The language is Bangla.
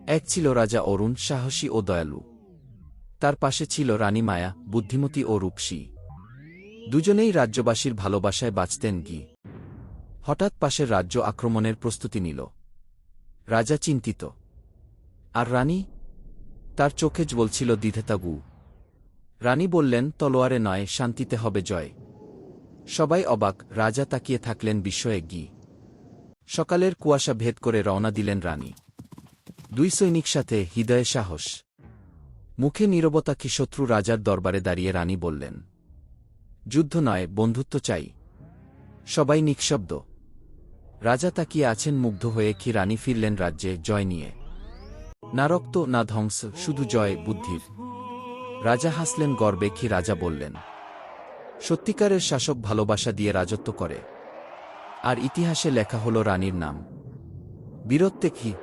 এক ছিল রাজা অরুণ, সাহসী ও দয়ালু। তার পাশে ছিল রানী মায়া, বুদ্ধিমতী ও রূপসী। দুজনেই রাজ্যবাসীর ভালোবাসায় বাঁচতেন গি। হঠাৎ পাশের রাজ্য আক্রমণের প্রস্তুতি নিল। রাজা চিন্তিত। আর রানী? তার চোখে জ্বলছিল দ্বিধা গু। রানী বললেন, তলোয়ারে নয়, শান্তিতে হবে জয়। সবাই অবাক, রাজা তাকিয়ে থাকলেন বিস্ময়ে গি। সকালের কুয়াশা ভেদ করে রওনা দিলেন রানী। দুই সৈনিক সাথে, হৃদয়ে সাহস, মুখে নীরবতা। কি শত্রু রাজার দরবারে দাঁড়িয়ে রানী বললেন, যুদ্ধ নয়, বন্ধুত্ব চাই। সবাই নিঃশব্দ। রাজা তাকিয়ে আছেন মুগ্ধ হয়ে। কি রানী ফিরলেন রাজ্যে জয় নিয়ে। না রক্ত, না ধ্বংস, শুধু জয় বুদ্ধির। রাজা হাসলেন গর্বে। কি রাজা বললেন, সত্যিকারের শাসক ভালোবাসা দিয়ে রাজত্ব করে। আর ইতিহাসে লেখা হল রানীর নাম, বীরত্বে কি।